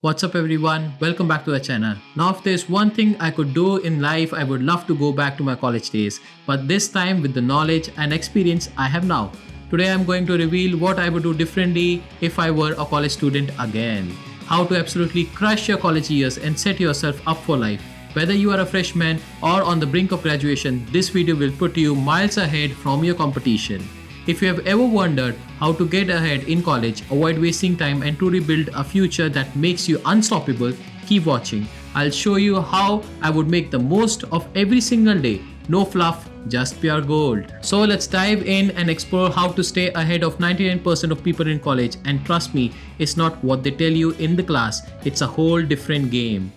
What's up everyone, welcome back to the channel. Now if there's one thing I could do in life, I would love to go back to my college days, but this time with the knowledge and experience I have now. Today I'm going to reveal what I would do differently if I were a college student again. How to absolutely crush your college years and set yourself up for life. Whether you are a freshman or on the brink of graduation, this video will put you miles ahead from your competition. If you have ever wondered how to get ahead in college, avoid wasting time and truly build a future that makes you unstoppable, keep watching. I'll show you how I would make the most of every single day. No fluff, just pure gold. So let's dive in and explore how to stay ahead of 99% of people in college, and trust me, it's not what they tell you in the class, it's a whole different game.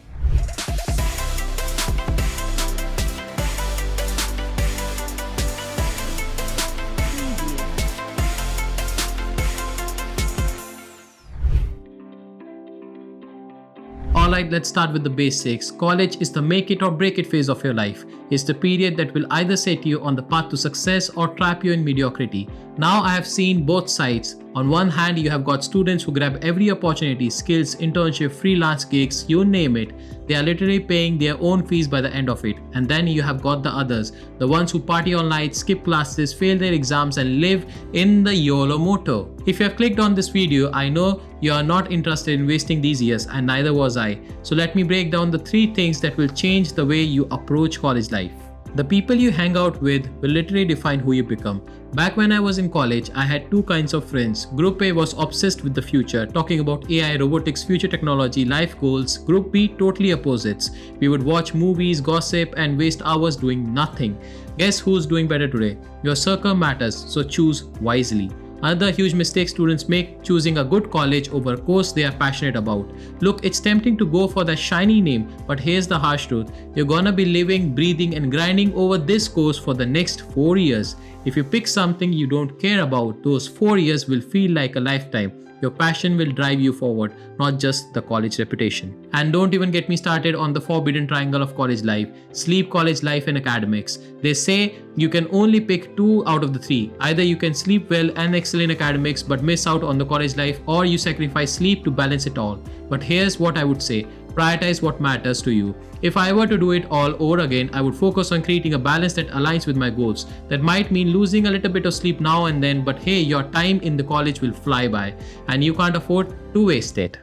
Alright, let's start with the basics. College is the make it or break it phase of your life. It's the period that will either set you on the path to success or trap you in mediocrity. Now I have seen both sides. On one hand, you have got students who grab every opportunity, skills, internship, freelance gigs, you name it. They are literally paying their own fees by the end of it. And then you have got the others, the ones who party all night, skip classes, fail their exams and live in the YOLO motto. If you have clicked on this video, I know you are not interested in wasting these years, and neither was I. So let me break down the 3 things that will change the way you approach college life. The people you hang out with will literally define who you become. Back when I was in college, I had 2 kinds of friends. Group A was obsessed with the future, talking about AI, robotics, future technology, life goals. Group B, totally opposites. We would watch movies, gossip, and waste hours doing nothing. Guess who's doing better today? Your circle matters, so choose wisely. Another huge mistake students make, choosing a good college over a course they are passionate about. Look, it's tempting to go for the shiny name, but here's the harsh truth. You're gonna be living, breathing and grinding over this course for the next 4 years. If you pick something you don't care about, those 4 years will feel like a lifetime. Your passion will drive you forward, not just the college reputation. And don't even get me started on the forbidden triangle of college life: sleep, college life and academics. They say you can only pick 2 out of the 3. Either you can sleep well and excel in academics but miss out on the college life, or you sacrifice sleep to balance it all. But here's what I would say: prioritize what matters to you. If I were to do it all over again, I would focus on creating a balance that aligns with my goals. That might mean losing a little bit of sleep now and then, but hey, your time in the college will fly by and you can't afford to waste it.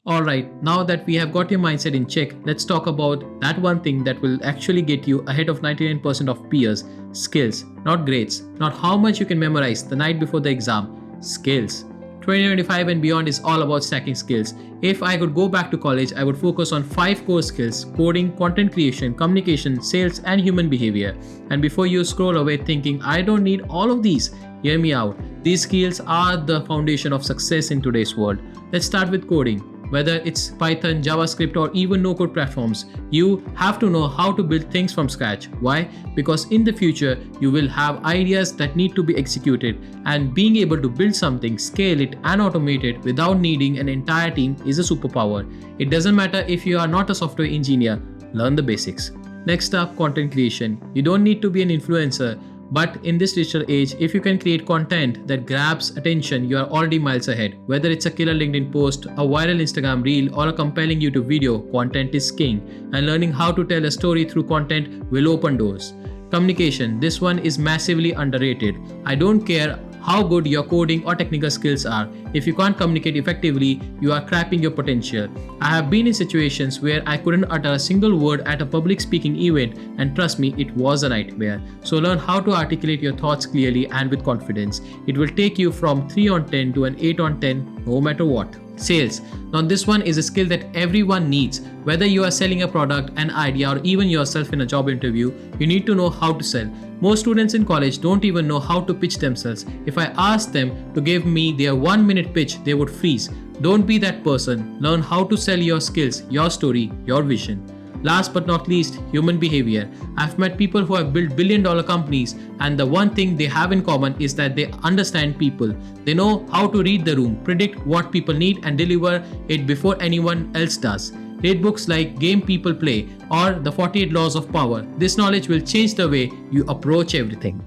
Alright, now that we have got your mindset in check, let's talk about that one thing that will actually get you ahead of 99% of peers. Skills, not grades, not how much you can memorize the night before the exam. Skills. 2025 and beyond is all about stacking skills. If I could go back to college, I would focus on 5 core skills: coding, content creation, communication, sales and human behavior. And before you scroll away thinking, I don't need all of these, hear me out. These skills are the foundation of success in today's world. Let's start with coding. Whether it's Python, JavaScript or even no-code platforms, you have to know how to build things from scratch. Why? Because in the future, you will have ideas that need to be executed, and being able to build something, scale it and automate it without needing an entire team is a superpower. It doesn't matter if you are not a software engineer, learn the basics. Next up, content creation. You don't need to be an influencer, but in this digital age, if you can create content that grabs attention, you are already miles ahead. Whether it's a killer LinkedIn post, a viral Instagram reel, or a compelling YouTube video, content is king. And learning how to tell a story through content will open doors. Communication. This one is massively underrated. I don't care how good your coding or technical skills are. If you can't communicate effectively, you are crapping your potential. I have been in situations where I couldn't utter a single word at a public speaking event, and trust me, it was a nightmare. So learn how to articulate your thoughts clearly and with confidence. It will take you from 3 on 10 to an 8 on 10 no matter what. Sales. Now this one is a skill that everyone needs. Whether you are selling a product, an idea or even yourself in a job interview, you need to know how to sell. Most students in college don't even know how to pitch themselves. If I asked them to give me their 1-minute pitch, they would freeze. Don't be that person. Learn how to sell your skills, your story, your vision. Last but not least, human behavior. I've met people who have built billion-dollar companies, and the one thing they have in common is that they understand people. They know how to read the room, predict what people need and deliver it before anyone else does. Read books like Game People Play or The 48 Laws of Power. This knowledge will change the way you approach everything.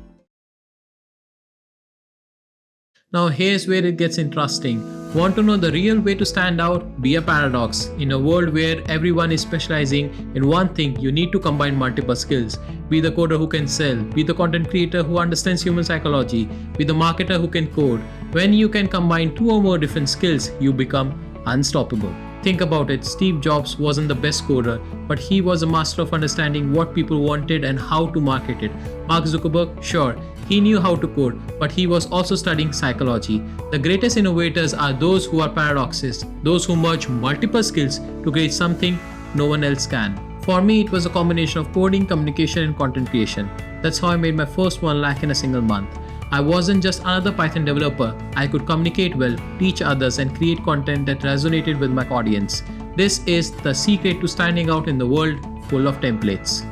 Now here's where it gets interesting. Want to know the real way to stand out? Be a paradox. In a world where everyone is specializing in one thing, you need to combine multiple skills. Be the coder who can sell, be the content creator who understands human psychology, be the marketer who can code. When you can combine 2 or more different skills, you become unstoppable. Think about it, Steve Jobs wasn't the best coder, but he was a master of understanding what people wanted and how to market it. Mark Zuckerberg, sure, he knew how to code, but he was also studying psychology. The greatest innovators are those who are paradoxes, those who merge multiple skills to create something no one else can. For me, it was a combination of coding, communication, and content creation. That's how I made my first 1 lakh in a single month. I wasn't just another Python developer. I could communicate well, teach others, and create content that resonated with my audience. This is the secret to standing out in the world full of templates.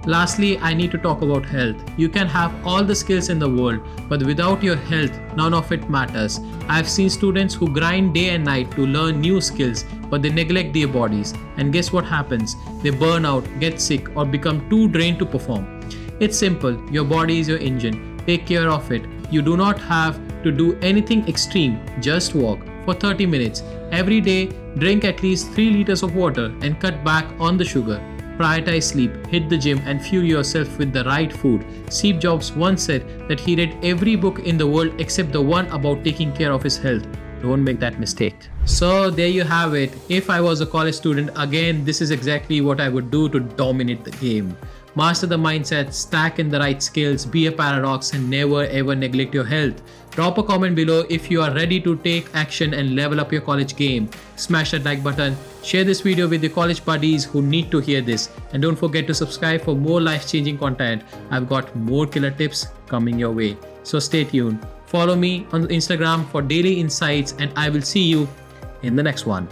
Lastly, I need to talk about health. You can have all the skills in the world, but without your health, none of it matters. I've seen students who grind day and night to learn new skills, but they neglect their bodies. And guess what happens? They burn out, get sick, or become too drained to perform. It's simple, your body is your engine. Take care of it. You do not have to do anything extreme, just walk for 30 minutes. Every day, drink at least 3 liters of water and cut back on the sugar. Prioritize sleep, hit the gym, and fuel yourself with the right food. Steve Jobs once said that he read every book in the world except the one about taking care of his health. Don't make that mistake. So there you have it. If I was a college student, again, this is exactly what I would do to dominate the game. Master the mindset, stack in the right skills, be a paradox, and never ever neglect your health. Drop a comment below if you are ready to take action and level up your college game. Smash that like button, share this video with your college buddies who need to hear this, and don't forget to subscribe for more life-changing content. I've got more killer tips coming your way. So stay tuned. Follow me on Instagram for daily insights, and I will see you in the next one.